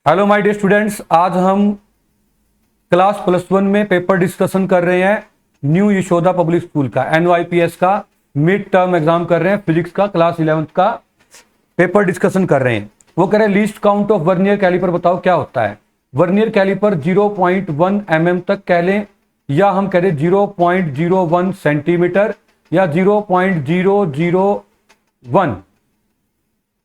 Hello my dear students, आज हम class +1 में पेपर डिस्कशन कर रहे हैं। न्यू यशोदा पब्लिक स्कूल का NYPS का मिड टर्म एग्जाम कर रहे हैं। फिजिक्स का क्लास 11th का पेपर डिस्कशन कर रहे हैं। वो कह रहे हैं least count of vernier caliper बताओ क्या होता है। वर्नियर कैलिपर 0.1 mm तक कह लें, या हम कह रहे 0.01 सेंटीमीटर या 0.001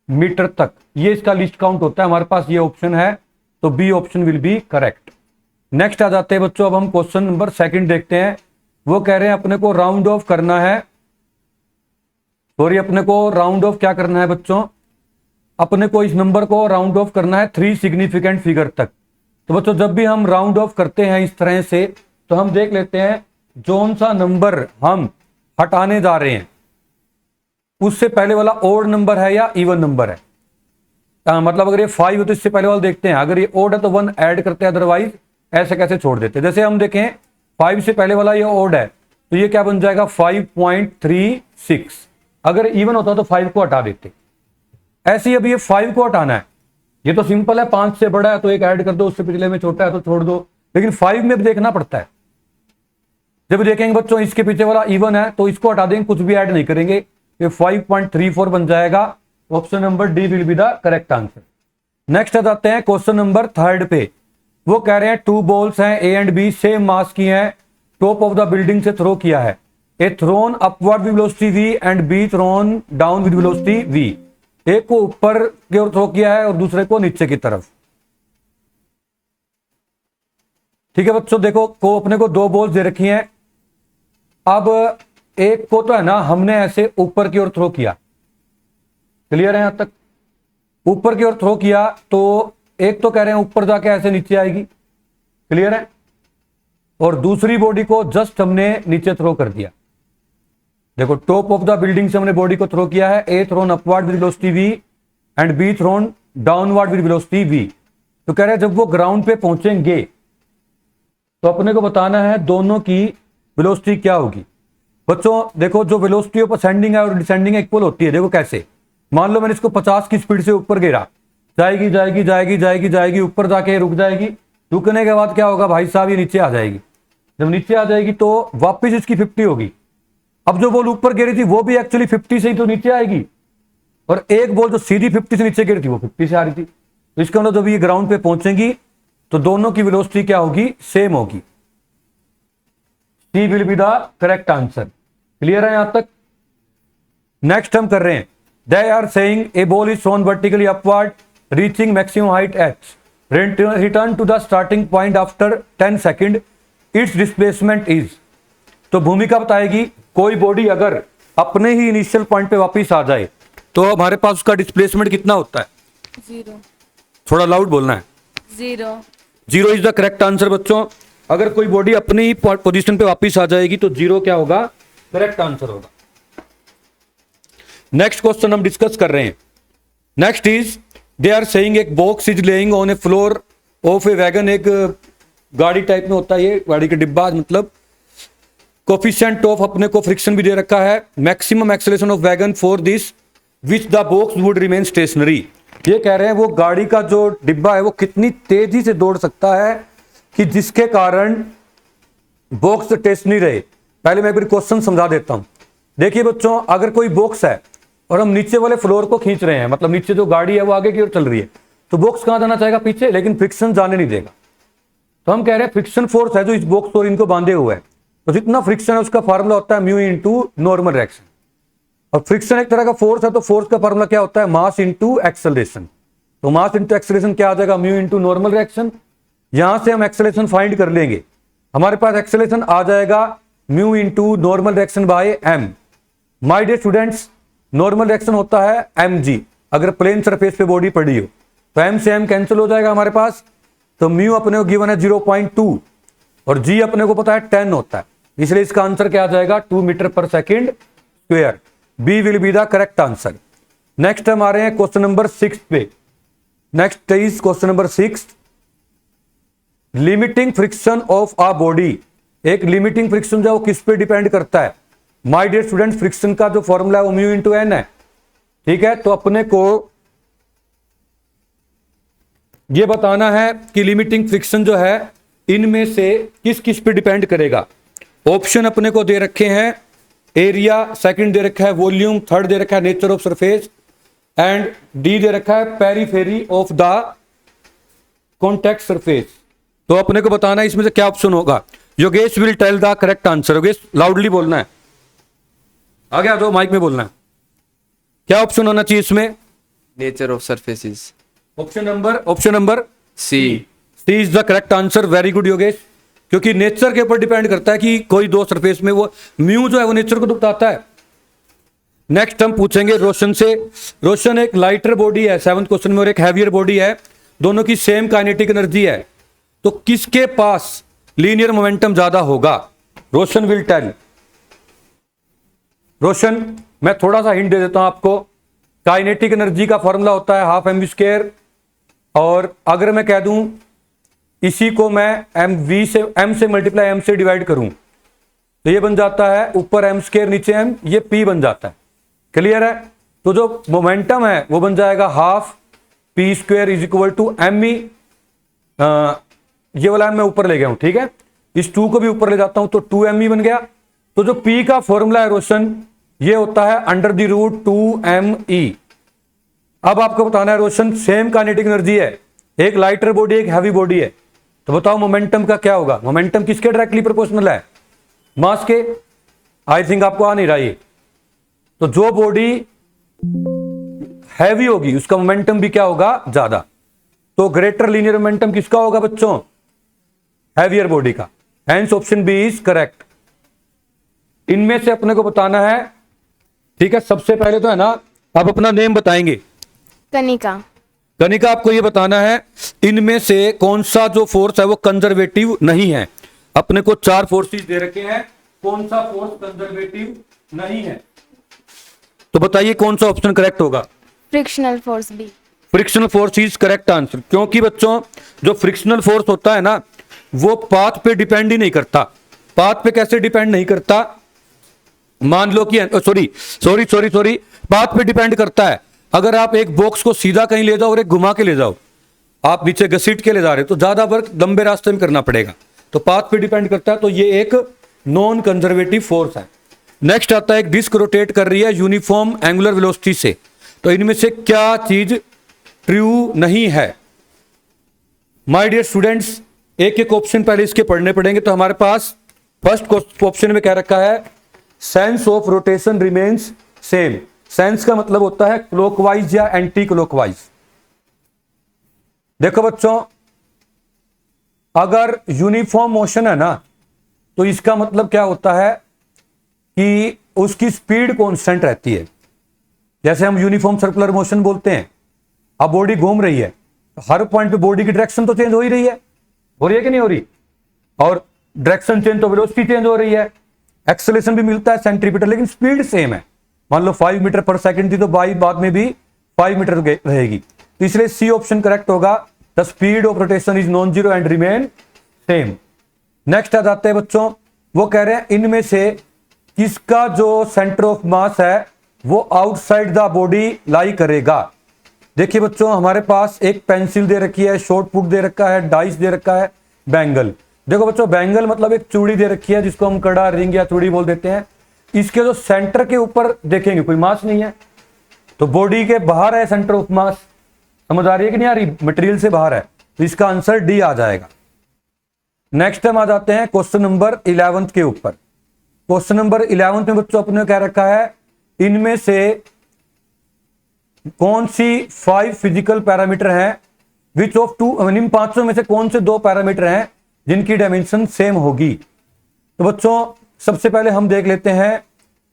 मीटर तक, ये इसका लिस्ट काउंट होता है। हमारे पास ये ऑप्शन है, तो B option will be correct. Next आ जाते हैं बच्चों, अब हम क्वेश्चन नंबर 2 देखते हैं। वो कह रहे हैं अपने को राउंड ऑफ करना है, अपने को राउंड ऑफ क्या करना है बच्चों, अपने को इस नंबर को राउंड ऑफ करना है 3 सिग्निफिकेंट फिगर तक। तो बच्चों जब भी हम राउंड ऑफ करते हैं इस तरह से, तो हम देख लेते हैं जोन सा नंबर हम हटाने जा रहे हैं उससे पहले वाला ओड नंबर है या इवन नंबर है। मतलब अगर ये 5 हो तो इससे पहले वाला देखते हैं, अगर ये ओड है तो 1 ऐड करते हैं, अदरवाइज ऐसे कैसे छोड़ देते हैं। जैसे हम देखें 5 से पहले वाला ये ओड है तो ये क्या बन जाएगा 5.36। अगर इवन होता तो 5 को हटा देते। ऐसे ही अभी ये 5 को हटाना है, ये तो सिंपल है, 5 से बड़ा है तो एक ऐड कर दो, उससे पिछले में छोटा है तो छोड़ दो। लेकिन 5 में भी देखना पड़ता है। जब देखेंगे बच्चों इसके पीछे वाला इवन है तो इसको हटा देंगे, कुछ भी ऐड नहीं करेंगे, ये 5.34 बन जाएगा। Option number D will be the correct answer. Next आ जाते हैं क्वेश्चन नंबर 3 पे। वो कह रहे हैं 2 बॉल्स हैं A and B, same mass की हैं, टॉप ऑफ द बिल्डिंग से थ्रो किया है। A thrown upward with velocity v and B thrown down with velocity v। एक को ऊपर की ओर थ्रो किया है और दूसरे को नीचे की तरफ। ठीक है बच्चों, देखो को अपने को 2 बॉल्स दे रखी हैं। अब एक को तो है ना हमने ऐसे ऊपर की ओर थ्रो किया, क्लियर है यहां तक, ऊपर की ओर थ्रो किया तो एक तो कह रहे हैं ऊपर जाके ऐसे नीचे आएगी, क्लियर है, और दूसरी बॉडी को जस्ट हमने नीचे थ्रो कर दिया। देखो टॉप ऑफ द बिल्डिंग से हमने बॉडी को थ्रो किया है, A thrown upward with velocity v and B thrown downward with velocity v। तो कह रहे हैं जब वो ग्राउंड पे पहुंचेंगे तो अपने को बताना है दोनों की वेलोसिटी क्या होगी। बच्चों देखो जो वेलोसिटी ऑफ असेंडिंग है और डिसेंडिंग इक्वल होती है। देखो कैसे, मान लो मैंने इसको 50 की स्पीड से ऊपर गिरा, जाएगी जाएगी जाएगी जाएगी जाएगी, ऊपर जाके रुक जाएगी, रुकने के बाद क्या होगा भाई साहब, ये नीचे आ जाएगी। जब नीचे आ जाएगी तो वापस इसकी 50 होगी। अब जो बॉल ऊपर गिरी थी वो भी एक्चुअली 50 से ही तो नीचे आएगी, और एक बॉल जो सीधी 50 से नीचे गिरी थी वो 50 से आ रही थी। तो इसका मतलब जब ये ग्राउंड पे पहुंचेंगी तो दोनों की वेलोसिटी क्या होगी, सेम होगी। C will be the correct answer. Clear है यहां तक। नेक्स्ट हम कर रहे हैं, they are saying a ball is thrown vertically upward reaching maximum height h, return to the starting point after 10 second, its displacement is. तो भूमिका बताएगी कोई बॉडी अगर अपने ही इनिशियल पॉइंट पे वापस आ जाए तो हमारे पास उसका डिस्प्लेसमेंट कितना होता है, 0। थोड़ा लाउड बोलना है। 0 इज द करेक्ट आंसर बच्चों। अगर कोई बॉडी अपनी ही पोजीशन पे वापस आ जाएगी तो 0 क्या होगा, करेक्ट आंसर होगा। नेक्स्ट क्वेश्चन हम डिस्कस कर रहे हैं। Next is they are saying एक box is laying on a floor of a wagon. एक गाड़ी टाइप में होता है ये, गाड़ी का डिब्बा, मतलब कोफिशिएंट ऑफ अपने को फ्रिक्शन भी दे रखा है, maximum acceleration of wagon for this which the box would remain stationery. ये कह रहे हैं वो गाड़ी का जो डिब्बा है वो कितनी तेजी से दौड़ सकता है कि जिसके कारण बॉक्स स्टेशनरी रहे। पहले मैं एक बार क्वेश्चन समझा देता हूं। देखिए बच्चों, अगर कोई बॉक्स है और हम नीचे वाले फ्लोर को खींच रहे हैं, मतलब नीचे जो गाड़ी है वो आगे की ओर चल रही है, तो बॉक्स कहां जाना चाहेगा, पीछे, लेकिन फ्रिक्शन जाने नहीं देगा। तो हम कह रहे हैं फ्रिक्शन फोर्स है जो इस बॉक्स और इनको बांधे हुए है, तो जितना फ्रिक्शन है उसका फार्मूला होता है म्यू इंटू नॉर्मल रिएक्शन। और फ्रिक्शन एक तरह का फोर्स है तो फोर्स का फार्मूला क्या होता है, मास इंटू एक्सेलरेशन। तो मास इंटू एक्सेलरेशन क्या आ जाएगा, म्यू इंटू नॉर्मल रिएक्शन। यहां से हम एक्सेलरेशन फाइंड कर लेंगे, हमारे पास एक्सेलरेशन आ जाएगा mu into normal reaction by m. My dear students, normal reaction होता है mg, अगर प्लेन सरफेस पे बॉडी पड़ी हो तो m से m कैंसिल हो जाएगा हमारे पास। तो म्यू अपने को गिवन है 0.2 और g अपने को पता है 10 होता है, इसलिए इसका आंसर क्या आ जाएगा, 2 मीटर पर second square. B will be the correct answer. Next हम आ रहे हैं क्वेश्चन नंबर 6 पे। Next is question number 6, limiting friction of a body. एक लिमिटिंग फ्रिक्शन जो वो किस पे डिपेंड करता है। माय डियर स्टूडेंट, फ्रिक्शन का जो फॉर्मूला है वो म्यू इंटू एन है, ठीक है। तो अपने को ये बताना है कि लिमिटिंग फ्रिक्शन जो है इनमें से किस किस पे डिपेंड करेगा। ऑप्शन अपने को दे रखे हैं, एरिया, सेकंड दे रखा है वॉल्यूम, थर्ड दे रखा है nature of surface and D दे रखा है periphery of the contact surface. तो अपने को बताना है इसमें से क्या ऑप्शन होगा। Yogesh will tell the correct answer. Yogesh loudly बोलना है, आगे आ जाओ, माइक में बोलना है। क्या ऑप्शन होना चाहिए इसमें? Nature of surfaces. Option number C is the correct answer. Very good Yogesh, क्योंकि नेचर के ऊपर डिपेंड करता है कि कोई दो सरफेस में वो म्यू जो है वो नेचर को बताता है। नेक्स्ट हम पूछेंगे रोशन से। रोशन, एक लाइटर बॉडी है 7th क्वेश्चन में और एक हैवियर बॉडी है, दोनों की सेम काइनेटिक एनर्जी है, तो किसके पास लीनियर मोमेंटम ज्यादा होगा? रोशन विल टेल। रोशन, मैं थोड़ा सा हिंट दे देता हूं आपको। काइनेटिक एनर्जी का फॉर्मूला होता है हाफ mv², और अगर मैं कह दूं इसी को मैं m से मल्टीप्लाई m से डिवाइड करूं तो ये बन जाता है ऊपर m², नीचे m, ये p बन जाता है। क्लियर है? तो जो मोमेंटम है वो बन जाएगा half p² is equal to me। ये वाला मैं ऊपर ले गया हूं, ठीक है, इस 2 को भी ऊपर ले जाता हूं तो 2me बन गया। तो जो p का फॉर्मूला है रोशन, ये होता है √2me। अब आपको बताना है रोशन, सेम काइनेटिक एनर्जी है, एक लाइटर बॉडी एक हैवी बॉडी है, तो बताओ मोमेंटम का क्या होगा? मोमेंटम किसके डायरेक्टली प्रोपोर्शनल है? मास के। आई थिंक आपको आ नहीं रहा ये। तो जो बॉडी हैवी होगी उसका मोमेंटम भी क्या होगा? ज्यादा। तो ग्रेटर लीनियर मोमेंटम किसका होगा बच्चों? हैवियर बॉडी का। Hence option B is correct. इनमें से अपने को बताना है, ठीक है। सबसे पहले तो है ना, आप अपना नेम बताएंगे। कनिका। कनिका, आपको ये बताना है इनमें से कौन सा जो फोर्स है वो कंजर्वेटिव नहीं है। अपने को 4 फोर्सेस दे रखे हैं, कौन सा फोर्स कंजर्वेटिव नहीं है? तो बताइए कौन सा ऑप्शन करेक्ट होगा? Frictional force B. Frictional force is correct answer. क्योंकि बच्चों जो फ्रिक्शनल फोर्स होता है ना, वो पाथ पे डिपेंड ही नहीं करता। पाथ पे कैसे डिपेंड नहीं करता? मान लो कि सॉरी पाथ पे डिपेंड करता है। अगर आप एक बॉक्स को सीधा कहीं ले जाओ और एक घुमा के ले जाओ, आप नीचे घसीट के ले जा रहे हो तो ज्यादा वर्क लंबे रास्ते में करना पड़ेगा। तो पाथ पे डिपेंड करता है, तो ये एक नॉन कंजर्वेटिव फोर्स है। नेक्स्ट आता है, एक डिस्क रोटेट कर रही है यूनिफॉर्म एंगुलर वेलोसिटी से, तो इनमें से क्या चीज ट्रू नहीं है? माय डियर स्टूडेंट्स, एक एक ऑप्शन पहले इसके पढ़ने पड़ेंगे। तो हमारे पास फर्स्ट ऑप्शन में क्या रखा है? Sense of rotation remains same. Sense का मतलब होता है क्लॉकवाइज या एंटी क्लॉकवाइज। देखो बच्चों, अगर यूनिफॉर्म मोशन है ना, तो इसका मतलब क्या होता है कि उसकी स्पीड कांस्टेंट रहती है। जैसे हम यूनिफॉर्म सर्कुलर मोशन बोलते हैं। अब बॉडी घूम रही है तो हर पॉइंट पे बॉडी की डायरेक्शन तो चेंज हो ही रही है कि नहीं हो रही? और डायरेक्शन चेंज तो वेलोसिटी चेंज हो रही है, एक्सेलरेशन भी मिलता है सेंट्रीपिटल, लेकिन स्पीड सेम है। मान लो 5 मीटर पर सेकंड थी तो बाद में भी 5 मीटर रहेगी। तो इसलिए सी ऑप्शन करेक्ट होगा। The speed of rotation is non zero and remain same. Next आ जाते हैं बच्चों, वो कह रहे हैं इनमें से किसका जो सेंटर ऑफ मास है वो आउटसाइड द बॉडी लाई करेगा। देखिए बच्चों, हमारे पास एक पेंसिल दे रखी है, शॉर्ट पुट दे रखा है, डाइस दे रखा है, बैंगल। देखो बच्चों, बैंगल मतलब एक चूड़ी दे रखी है जिसको हम कड़ा, रिंग या चूड़ी बोल देते हैं। इसके जो सेंटर के ऊपर देखेंगे कोई मास नहीं है, तो बॉडी के बाहर है सेंटर ऑफ मास। समझ आ रही है कि नहीं आ रही? मटेरियल से बाहर है, तो इसका आंसर डी आ जाएगा। नेक्स्ट हम आ जाते हैं क्वेश्चन नंबर 11 के ऊपर। क्वेश्चन नंबर 11 में बच्चों अपने कह रखा है इनमें से कौन सी 5 फिजिकल पैरामीटर हैं, विच ऑफ 2, इन 5 में से कौन से 2 पैरामीटर हैं जिनकी डायमेंशन सेम होगी। तो बच्चों सबसे पहले हम देख लेते हैं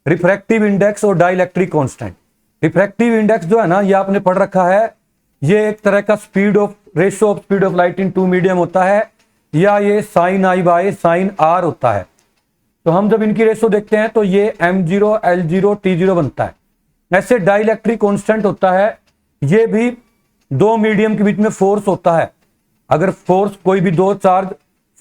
रिफ्रैक्टिव इंडेक्स और डाइलेक्ट्रिक कांस्टेंट। रिफ्रैक्टिव इंडेक्स जो है ना, ये आपने पढ़ रखा है, ये एक तरह का speed of ratio of speed of light in 2 medium होता है, या ये sin i by sin r होता है। तो हम जब इनकी रेशियो देखते हैं तो ये m0 l0 t0 बनता है। ऐसे डाइलेक्ट्रिक कांस्टेंट होता है, ये भी 2 मीडियम के बीच में फोर्स होता है। अगर फोर्स कोई भी 2 चार्ज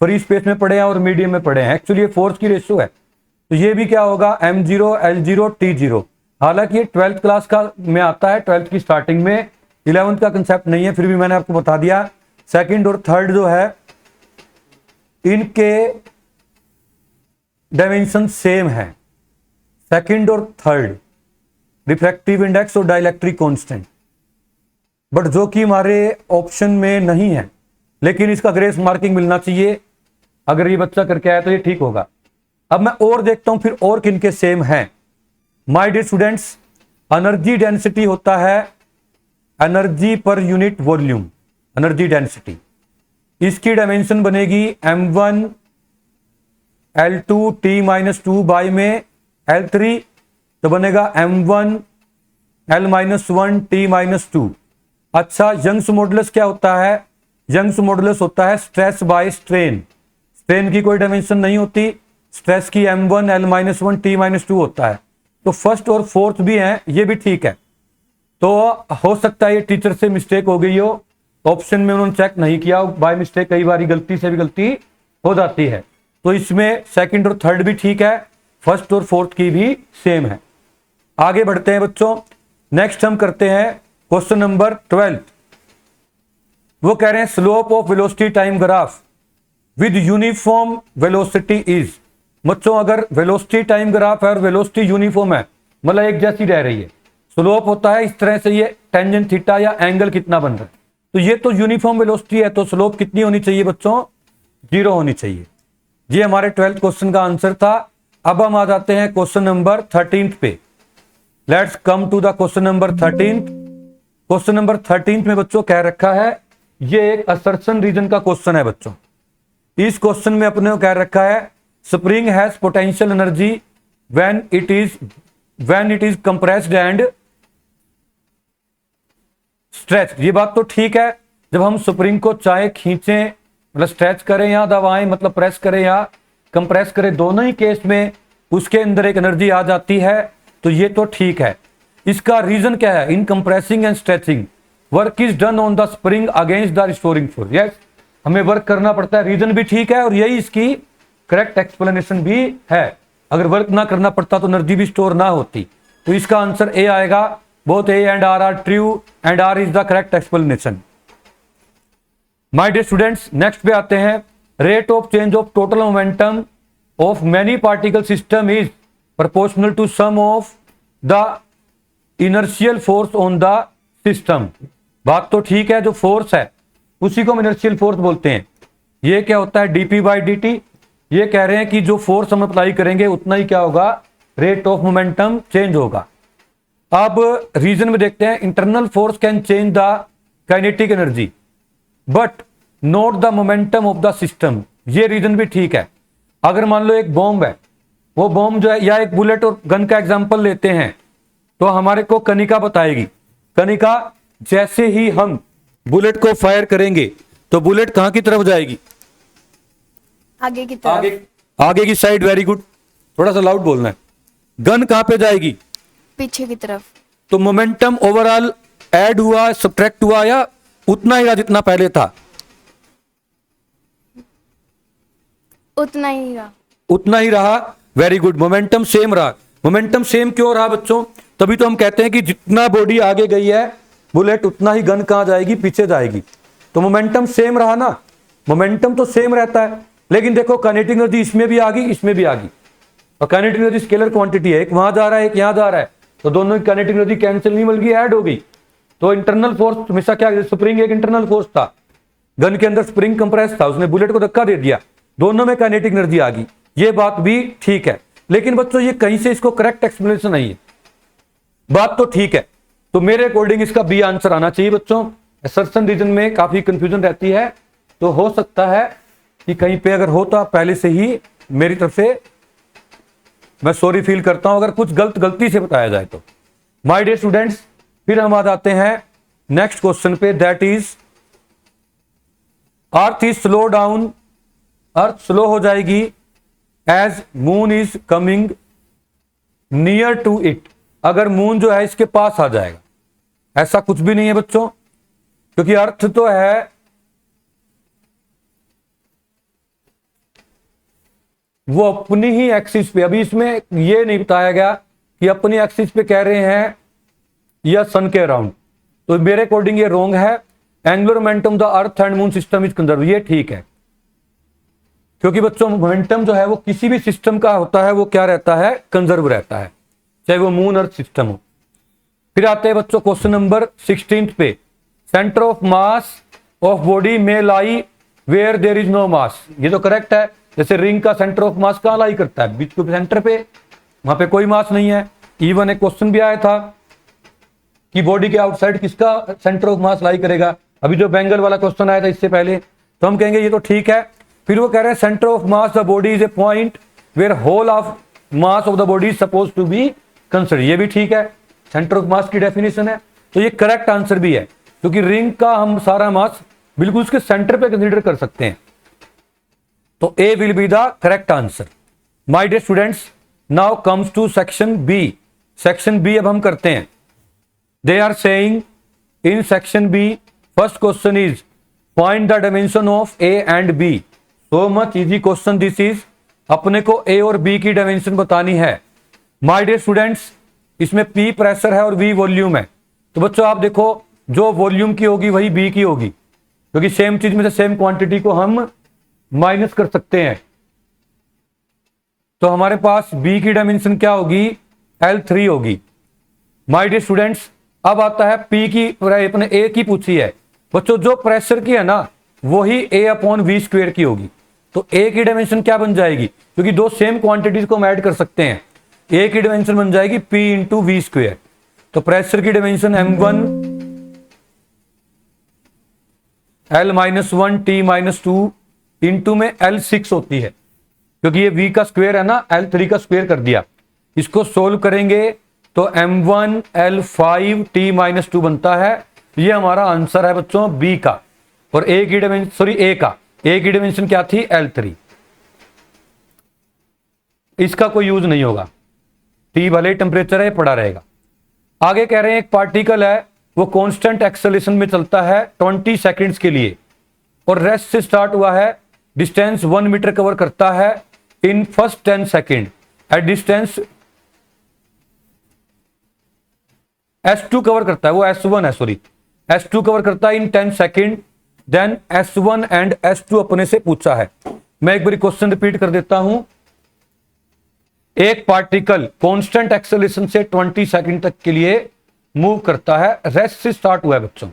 फ्री स्पेस में पड़े हैं और मीडियम में पड़े हैं, एक्चुअली ये फोर्स की रेशियो है, तो ये भी क्या होगा m0 l0 t0। हालांकि ये 12th क्लास का में आता है, 12th की स्टार्टिंग में, 11th का कंसेप्ट नहीं है, फिर भी मैंने आपको बता दिया सेकंड और थर्ड जो है इनके डायमेंशन सेम है, सेकंड और थर्ड, रिफ्रैक्टिव इंडेक्स और डाइलेक्ट्रिक कांस्टेंट, बट जो कि हमारे ऑप्शन में नहीं है, लेकिन इसका ग्रेस मार्किंग मिलना चाहिए। अगर ये बच्चा करके आया तो ये ठीक होगा। अब मैं और देखता हूं फिर और किन के सेम हैं। My dear students, energy density होता है एनर्जी पर यूनिट वॉल्यूम, एनर्जी डेंसिटी, इसकी डायमेंशन बनेगी m1 L2 T-2 बाई में L3, तो बनेगा m1 L-1 T-2। अच्छा, यंग्स मॉडुलस क्या होता है? यंग्स मॉडुलस होता है स्ट्रेस बाय स्ट्रेन, स्ट्रेन की कोई डायमेंशन नहीं होती, स्ट्रेस की m1 L-1 T-2 होता है। तो फर्स्ट और फोर्थ भी हैं, ये भी ठीक है। तो हो सकता है ये टीचर से मिस्टेक हो गई हो, ऑप्शन में उन्होंने चेक नहीं किया बाय मिस्टेक, कई बार गलती से भी गलती हो जाती है। तो इसमें सेकंड और थर्ड भी ठीक है, फर्स्ट और फोर्थ की भी सेम है। आगे बढ़ते हैं बच्चों, नेक्स्ट हम करते हैं क्वेश्चन नंबर 12। वो कह रहे हैं slope of velocity time graph with uniform velocity is. बच्चों अगर वेलोसिटी टाइम ग्राफ है और वेलोसिटी यूनिफॉर्म है, मतलब एक जैसी रह रही है, स्लोप होता है इस तरह से, ये टेंजेंट थीटा या एंगल कितना बन रहा है, तो ये तो यूनिफॉर्म वेलोसिटी है, तो स्लोप कितनी होनी चाहिए बच्चों? 0 होनी चाहिए। ये हमारे 12th क्वेश्चन का आंसर था। अब हम आ जाते हैं क्वेश्चन नंबर 13 पे। Let's come to the question number 13। Question number 13 में बच्चों कह रखा है, ये एक असर्शन रीजन का क्वेश्चन है बच्चों। इस क्वेश्चन में अपने को कह रखा है spring has potential energy when it is compressed and stretch. ये बात तो ठीक है, जब हम स्प्रिंग को चाहे खींचें मतलब स्ट्रेच करें या दबाएं मतलब प्रेस करें या कंप्रेस करें, दोनों ही केस में उसके अंदर एक एनर्जी आ जाती है, तो ये तो ठीक है। इसका रीजन क्या है? In compressing and stretching work is done on the spring against the restoring force. Yes, हमें वर्क करना पड़ता है, रीजन भी ठीक है और यही इसकी करेक्ट एक्सप्लेनेशन भी है। अगर वर्क ना करना पड़ता तो एनर्जी भी स्टोर ना होती। तो इसका आंसर ए आएगा। Both A and R true and R is the correct explanation. My dear students, next पे आते हैं। Rate of change of total momentum of many particle system is proportional to sum of the inertial force on the system. बात तो ठीक है, जो force है उसी को हम इनर्शियल फोर्स बोलते हैं। ये क्या होता है? DP by D T. ये कह रहे हैं कि जो फोर्स हम अप्लाई करेंगे उतना ही क्या होगा? रेट ऑफ मोमेंटम चेंज होगा। अब रीजन में देखते हैं, internal force can change the kinetic energy but not the momentum of the system. ये रीजन भी ठीक है। अगर मान लो एक बॉम्ब है, वो बॉम्ब जो है, या एक बुलेट और गन का एग्जांपल लेते हैं, तो हमारे को कनिका बताएगी। कनिका जैसे ही हम बुलेट को फायर करेंगे तो बुलेट कहां की तरफ जाएगी? आगे की तरफ। आगे की साइड। वेरी गुड, थोड़ा सा लाउड बोलना है। गन कहां पे जाएगी? पीछे की तरफ। तो मोमेंटम ओवरऑल ऐड हुआ, सब्ट्रैक्ट हुआ, या उतना ही रहा जितना पहले था? उतना ही रहा। उतना ही रहा। वेरी गुड, मोमेंटम सेम रहा। मोमेंटम सेम क्यों रहा बच्चों? तभी तो हम कहते हैं कि जितना बॉडी आगे गई है बुलेट, उतना ही गन कहां जाएगी? पीछे जाएगी। तो मोमेंटम सेम रहा ना, मोमेंटम तो सेम रहता है। लेकिन देखो काइनेटिक एनर्जी इसमें भी आ गई, इसमें भी आ गई, और काइनेटिक एनर्जी स्केलर क्वांटिटी है, एक वहां जा रहा है एक यहां जा रहा है, तो दोनों की काइनेटिक एनर्जी कैंसिल नहीं बल्कि ऐड हो गई। तो इंटरनल फोर्स हमेशा क्या, स्प्रिंग एक इंटरनल फोर्स था, गन के अंदर स्प्रिंग कंप्रेस था, उसने बुलेट को धक्का दे दिया, दोनों में काइनेटिक एनर्जी आ गई। ये बात भी ठीक है। लेकिन बच्चों ये कहीं से इसको करेक्ट एक्सप्लेनेशन नहीं है। बात तो ठीक है, तो मेरे अकॉर्डिंग इसका बी आंसर आना चाहिए बच्चों। असर्शन रीजन में काफी कंफ्यूजन रहती है, तो हो सकता है कि कहीं पे अगर हो तो आप पहले से ही, मेरी तरफ से मैं सॉरी फील करता हूं अगर कुछ गलती से बताया जाए तो। माय डियर स्टूडेंट्स, फिर हम आ जाते हैं नेक्स्ट क्वेश्चन पे, that is earth is slow down. Earth slow हो जाएगी as moon is coming near to it. अगर मून जो है इसके पास आ जाएगा, ऐसा कुछ भी नहीं है बच्चों, क्योंकि अर्थ तो है वो अपनी ही एक्सिस पे। अभी इसमें ये नहीं बताया गया कि अपनी एक्सिस पे कह रहे हैं या सन के अराउंड, तो मेरे अकॉर्डिंग ये रॉन्ग है। Angular momentum the earth and moon system is conserve, ये ठीक है, क्योंकि बच्चों मोमेंटम जो है वो किसी भी सिस्टम का होता है वो क्या रहता है, कंजर्व रहता है, चाहे वो मून अर्थ सिस्टम हो। फिर आते हैं बच्चों क्वेश्चन नंबर 16 पे, centre of mass of body में लाई वेयर देयर इज नो मास, ये तो करेक्ट है। जैसे रिंग का सेंटर ऑफ मास कहाँ लाई करता है, बीच के सेंटर पे, वहां पे कोई मास नहीं है। इवन एक क्वेश्चन भी आया था कि बॉडी के आउटसाइड किसका सेंटर ऑफ मास लाई करेगा, अभी जो बेंगल वाला क्वेश्चन आया था इससे पहले, तो हम कहेंगे ये तो ठीक है। फिर वो कह रहे हैं centre of mass the body is a point where whole of mass of the body is suppose to be consider, ये भी ठीक है, सेंटर ऑफ मास की डेफिनेशन है, तो ये करेक्ट आंसर भी है, क्योंकि रिंग का हम सारा मास बिल्कुल उसके सेंटर पे कंसीडर कर सकते हैं। तो A will be the correct answer. My dear students, now comes to section B. Section B अब हम करते हैं। They are saying in section B, first question is find the dimension of A and B. So much easy question this is, अपने को A और B की dimension बतानी है। माय डियर स्टूडेंट्स, इसमें पी प्रेशर है और वी वॉल्यूम है, तो बच्चों आप देखो जो वॉल्यूम की होगी वही बी की होगी, क्योंकि सेम चीज में से सेम क्वांटिटी को हम माइनस कर सकते हैं। तो हमारे पास बी की डायमेंशन क्या होगी, L3 होगी। माय डियर स्टूडेंट्स, अब आता है पी की, अपने ए की पूछी है बच्चों, जो प्रेशर की है ना वही A/V² की होगी, तो ए की डायमेंशन क्या बन जाएगी, क्योंकि दो सेम क्वांटिटीज को हम ऐड कर सकते हैं, ए की डायमेंशन बन जाएगी P × V²। तो प्रेशर की dimension M1 L-1 T-2 into में L6 होती है, क्योंकि ये V का स्क्वायर है ना, L3 का स्क्वायर कर दिया। इसको सोल्व करेंगे तो M1 L5 T-2 बनता है, ये हमारा आंसर है बच्चों बी का। और ए की डायमेंशन, सॉरी ए की डायमेंशन क्या थी, L3। इसका कोई यूज नहीं होगा, टी भले टेम्परेचर है पड़ा रहेगा। आगे कह रहे हैं एक पार्टिकल है वो कांस्टेंट एक्सेलरेशन में चलता है 20 सेकंड्स के लिए, और रेस्ट से स्टार्ट हुआ है, डिस्टेंस 1 मीटर कवर करता है in first 10 second, at distance S2 cover करता है, वो S1 है, सॉरी S2 कवर करता है इन 10 second, then S1 and S2 अपने से पूछा है। मैं एक बार क्वेश्चन रिपीट कर देता हूं। एक पार्टिकल कांस्टेंट एक्सेलरेशन से 20 सेकंड तक के लिए मूव करता है, रेस्ट से स्टार्ट हुआ है बच्चों।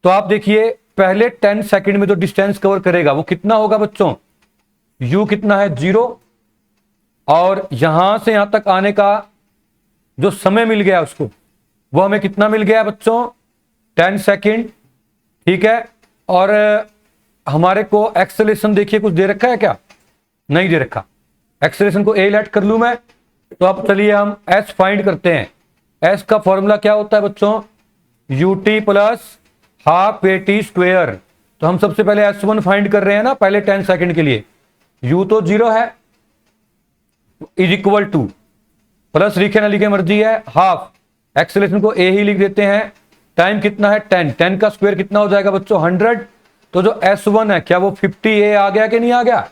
तो आप देखिए पहले 10 सेकंड में जो डिस्टेंस कवर करेगा वो कितना होगा बच्चों, u कितना है 0, और यहां से यहां तक आने का जो समय मिल गया उसको, वो हमें कितना मिल गया बच्चों, 10 सेकंड, ठीक है। और हमारे को एक्सेलरेशन देखिए कुछ दे रखा है क्या, नहीं दे रखा। एक्सेलरेशन को ए लेट कर लूं मैं, तो अब चलिए हम s फाइंड करते हैं। s का फॉर्मूला क्या होता है बच्चों, ut + ½ at²। तो हम सबसे पहले S1 फाइंड कर रहे हैं ना, पहले 10 सेकंड के लिए, u तो 0 है, इज इक्वल टू, प्लस लिखे ना लिखे मर्जी है, हाफ, एक्सेलरेशन को a ही लिख देते हैं, टाइम कितना है 10 का स्क्वायर कितना हो जाएगा बच्चों 100। तो जो S1 है क्या वो 50A आ गया कि नहीं आ गया,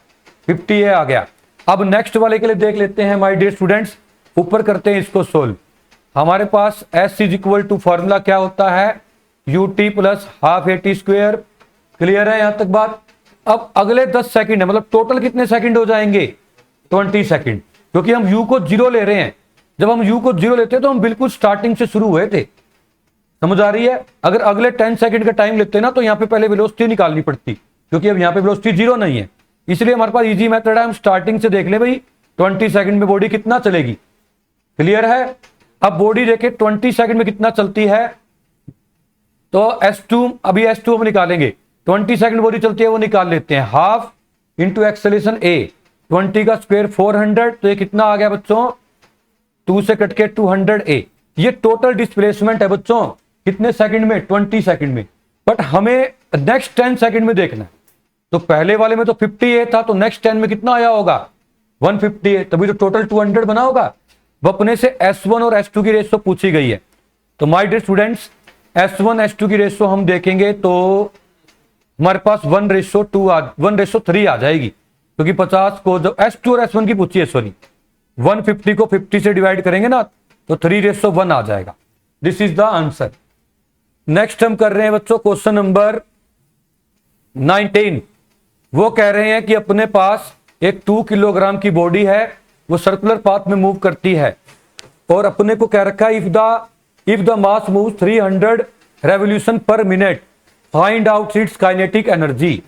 50A आ गया। अब नेक्स्ट वाले के लिए देख लेते हैं माय डियर स्टूडेंट्स, ऊपर करते हैं इसको सोल्व। हमारे पास S is equal to formula क्या होता है, ut + ½ at²। क्लियर है यहां तक बात। अब अगले 10 सेकंड है, मतलब टोटल कितने सेकंड हो जाएंगे, 20 सेकंड, क्योंकि हम u को 0 ले रहे हैं। जब हम u को 0 लेते हैं तो हम बिल्कुल स्टार्टिंग से शुरू हुए थे, समझ आ रही है। अगर अगले 10 सेकंड का टाइम लेते हैं ना, तो यहां पे पहले वेलोसिटी निकालनी पड़ती, क्योंकि अब यहां पे वेलोसिटी 0 नहीं है, इसलिए हमारे पास इजी मेथड है, हम स्टार्टिंग से देख ले भाई 20 सेकंड में बॉडी कितना चलेगी। क्लियर है। अब बॉडी देखे 20 सेकंड में कितना चलती है, तो S2, अभी S2 हम निकालेंगे, 20 सेकंड बॉडी चलती है वो निकाल लेते हैं, हाफ इंटू एक्सेलरेशन A, 20 का स्क्वायर 400, तो ये कितना आ गया बच्चों, 2 से कट के 200A। ये टोटल डिस्प्लेसमेंट है बच्चों कितने सेकंड में, 20 सेकंड में। बट हमें नेक्स्ट 10 सेकंड में देखना है, तो पहले वाले में तो 50A था, तो नेक्स्ट 10 में कितना आया होगा 150A, तभी तो टोटल 200 बना होगा। वो अपने से S1 और S2 की रेशो पूछी गई है। तो my dear students, S1 S2 की रेशो हम देखेंगे तो हमारे पास 1:3 आ जाएगी, क्योंकि 50 को जब S2 और S1 की पूछी है, सॉरी 150 को 50 से डिवाइड करेंगे ना, तो 3:1 आ जाएगा। This is the answer. Next हम कर रहे हैं बच्चों क्वेश्चन नंबर 19। वो कह रहे हैं कि अपने पास एक 2 किलोग्राम की बॉडी है, वो सर्कुलर पाथ में मूव करती है और अपने को कह रखा है if the mass move 300 revolution पर minute find out it's kinetic energy.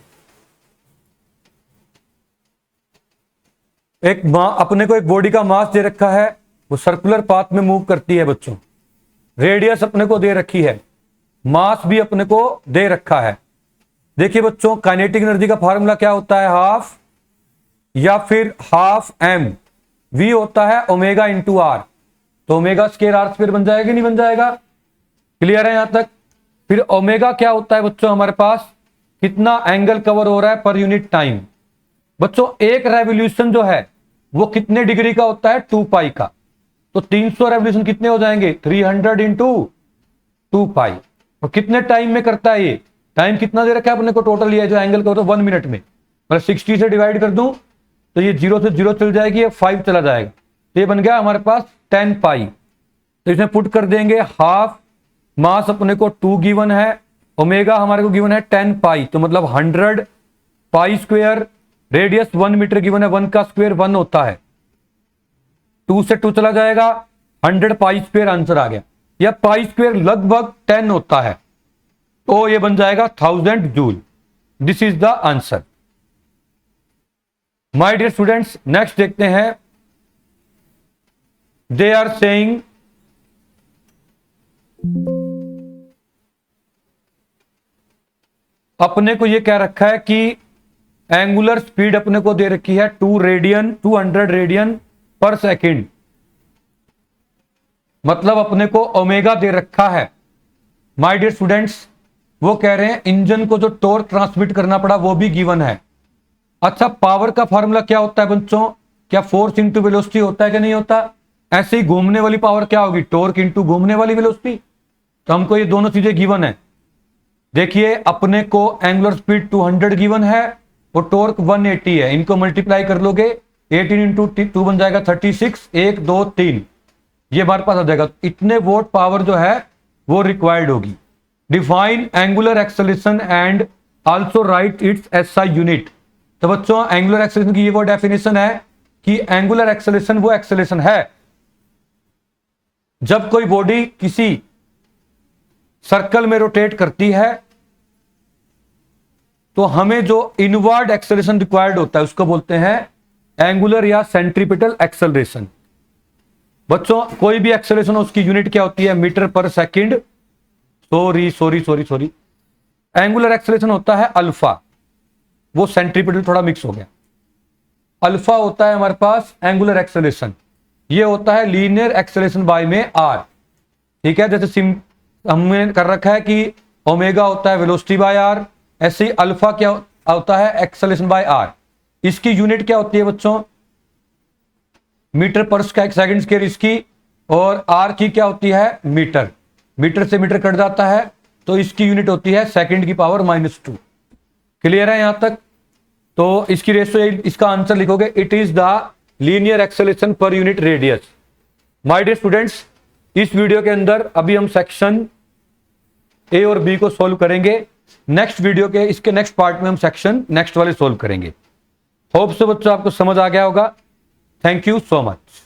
अपने को एक बॉडी का मास दे रखा है, वो सर्कुलर पाथ में मूव करती है बच्चों, रेडियस अपने को दे रखी है, मास भी अपने को दे रखा है। देखिए बच्चों, काइनेटिक एनर्जी का फार्मूला क्या होता है, हाफ या फिर हाफ एम वी होता है ओमेगा इंटू आर। तो ओमेगा स्क्वायर आर स्क्वायर बन जाएगा, नहीं बन जाएगा? क्लियर है यहां तक? फिर ओमेगा क्या होता है बच्चों, हमारे पास कितना एंगल कवर हो रहा है पर यूनिट टाइम। बच्चों एक रेवोल्यूशन जो है वो कितने डिग्री का होता है, 2 पाई का। तो 300 रेवोल्यूशन कितने हो जाएंगे, 300 इंटू 2 पाई। और कितने टाइम में करता है ये, टाइम कितना दे रखा है अपने को टोटल, ये जो एंगल कवर 1 मिनट में, मतलब 60 से डिवाइड कर दूं तो ये 0 से 0 चल जाएगी, ये 5 चला जाएगा, तो ये बन गया हमारे पास 10 पाई। तो इसमें पुट कर देंगे हाफ, मास अपने को 2 गिवन है, ओमेगा हमारे को गिवन है 10 पाई, तो मतलब 100 pi square, radius 1 metre given है, 1 का स्क्वायर 1 होता है, 2 से 2 चला जाएगा, 100 पाई स्क्वायर आंसर आ गया। या पाई स्क्वायर लगभग 10 होता है, तो ये बन जाएगा 1000 joule. This is the answer. My dear students, next देखते हैं। दे आर सेइंग अपने को ये कह रखा है कि एंगुलर स्पीड अपने को दे रखी है 200 रेडियन पर सेकंड, मतलब अपने को ओमेगा दे रखा है। माय डियर स्टूडेंट्स, वो कह रहे हैं इंजन को जो टॉर्क ट्रांसमिट करना पड़ा वो भी गिवन है। अच्छा, पावर का फॉर्मूला क्या होता है बच्चों, क्या फोर्स इंटू वेलोसिटी होता है कि नहीं होता? ऐसे ही घूमने वाली पावर क्या होगी, टॉर्क इंटू घूमने वाली वेलोसिटी। तो हमको ये दोनों चीजें गिवन है। देखिए अपने को एंगुलर स्पीड 200 गिवन है और टॉर्क 180 है, इनको मल्टीप्लाई कर लोगे 18 इंटू 2 बन जाएगा 36, 1 2 3, ये हमारे पास आ जाएगा। इतने वोट पावर जो है वो रिक्वायर्ड होगी। Define angular acceleration and also right it's SI unit. तो बच्चों एंगुलर एक्सेलरेशन की ये वो डेफिनेशन है कि एंगुलर एक्सेलरेशन वो एक्सेलरेशन है जब कोई बॉडी किसी सर्कल में रोटेट करती है तो हमें जो इनवर्ड एक्सेलरेशन रिक्वायर्ड होता है उसको बोलते हैं एंगुलर या सेंट्रीपिटल एक्सेलरेशन। बच्चों कोई भी एक्सेलरेशन उसकी यूनिट क्या होती है, मीटर पर सेकंड। सॉरी एंगुलर एक्सेलरेशन होता है अल्फा, वो सेंट्रीपिटल थोड़ा मिक्स हो गया। अल्फा होता है हमारे पास एंगुलर एक्सेलरेशन, ये होता है लीनियर एक्सेलरेशन बाय में आर। ठीक है, जैसे हमने कर रखा है कि ओमेगा होता है वेलोसिटी बाय आर, ऐसे ही अल्फा क्या होता है, एक्सेलरेशन बाय आर। इसकी यूनिट क्या होती है बच्चों, मीटर पर सेकंड स्क्वायर इसकी, और आर की क्या होती है, मीटर। मीटर से मीटर कट जाता है तो इसकी यूनिट होती है सेकंड की पावर -2। क्लियर है यहां तक? तो इसकी रेशो, इसका आंसर लिखोगे it is the linear acceleration पर unit radius. My dear students, इस वीडियो के अंदर अभी हम सेक्शन ए और बी को सोल्व करेंगे। नेक्स्ट वीडियो के इसके नेक्स्ट पार्ट में हम सेक्शन नेक्स्ट वाले सोल्व करेंगे। होप सो बच्चों आपको समझ आ गया होगा। Thank you so much.